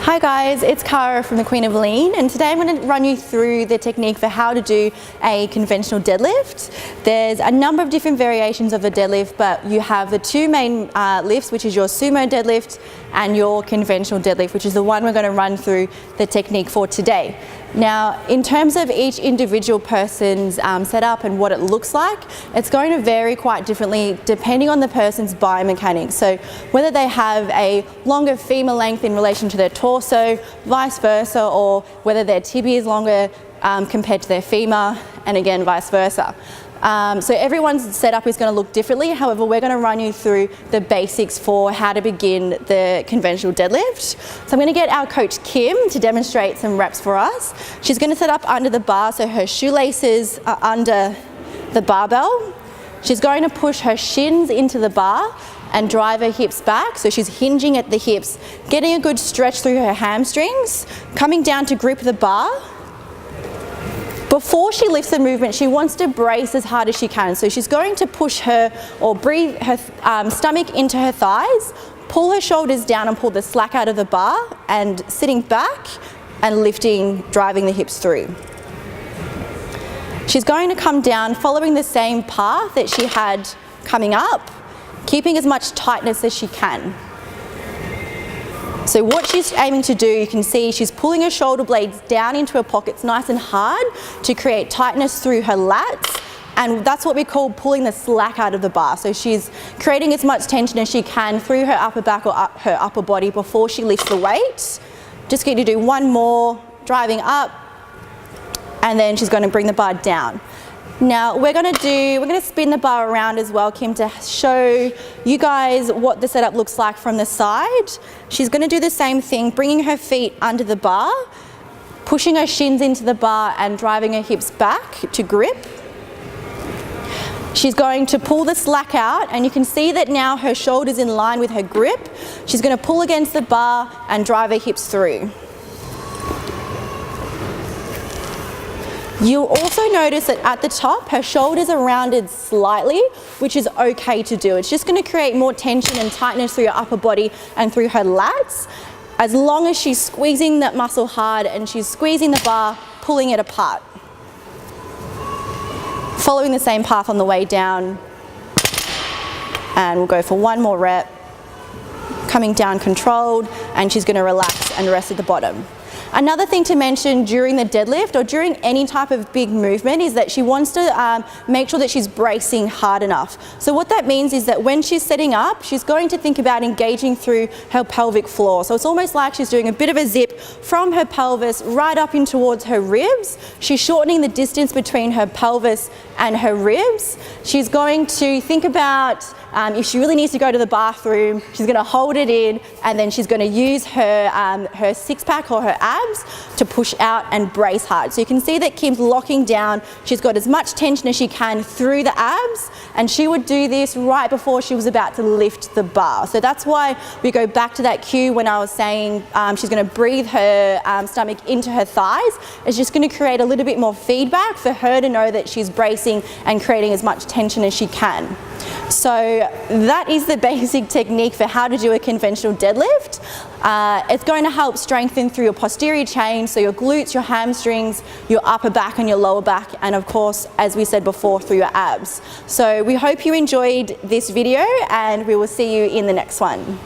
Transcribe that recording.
Hi guys, it's Cara from the Queen of Lean, and today I'm going to run you through the technique for how to do a conventional deadlift. There's a number of different variations of the deadlift, but you have the two main lifts, which is your sumo deadlift and your conventional deadlift, which is the one we're going to run through the technique for today. Now, in terms of each individual person's setup and what it looks like, it's going to vary quite differently depending on the person's biomechanics. So whether they have a longer femur length in relation to their torso, vice versa, or whether their tibia is longer compared to their femur, and again, vice versa. So everyone's setup is going to look differently. However, we're going to run you through the basics for how to begin the conventional deadlift. So I'm going to get our coach Kim to demonstrate some reps for us. She's going to set up under the bar so her shoelaces are under the barbell. She's going to push her shins into the bar and drive her hips back. So she's hinging at the hips, getting a good stretch through her hamstrings, coming down to grip the bar. Before she lifts the movement, she wants to brace as hard as she can. So she's going to push her or breathe her stomach into her thighs, pull her shoulders down and pull the slack out of the bar, and sitting back and lifting, driving the hips through. She's going to come down following the same path that she had coming up, keeping as much tightness as she can. So what she's aiming to do, you can see she's pulling her shoulder blades down into her pockets nice and hard to create tightness through her lats, and that's what we call pulling the slack out of the bar. So she's creating as much tension as she can through her upper back or her upper body before she lifts the weight. Just going to do one more, driving up, and then she's going to bring the bar down. Now we're going to spin the bar around as well, Kim, to show you guys what the setup looks like from the side. She's going to do the same thing, bringing her feet under the bar, pushing her shins into the bar and driving her hips back to grip. She's going to pull the slack out, and you can see that now her shoulder's in line with her grip. She's going to pull against the bar and drive her hips through. You'll also notice that at the top, her shoulders are rounded slightly, which is okay to do. It's just going to create more tension and tightness through your upper body and through her lats, as long as she's squeezing that muscle hard and she's squeezing the bar, pulling it apart. Following the same path on the way down, and we'll go for one more rep. Coming down controlled, and she's going to relax and rest at the bottom. Another thing to mention during the deadlift or during any type of big movement is that she wants to make sure that she's bracing hard enough. So what that means is that when she's setting up, she's going to think about engaging through her pelvic floor. So it's almost like she's doing a bit of a zip from her pelvis right up in towards her ribs. She's shortening the distance between her pelvis and her ribs. She's going to think about if she really needs to go to the bathroom, she's going to hold it in, and then she's going to use her six-pack or her abs to push out and brace hard. So you can see that Kim's locking down. She's got as much tension as she can through the abs, and she would do this right before she was about to lift the bar. So that's why we go back to that cue when I was saying she's going to breathe her stomach into her thighs. It's just going to create a little bit more feedback for her to know that she's bracing and creating as much tension as she can. So that is the basic technique for how to do a conventional deadlift. It's going to help strengthen through your posterior chain, so your glutes, your hamstrings, your upper back and your lower back, and of course, as we said before, through your abs. So we hope you enjoyed this video, and we will see you in the next one.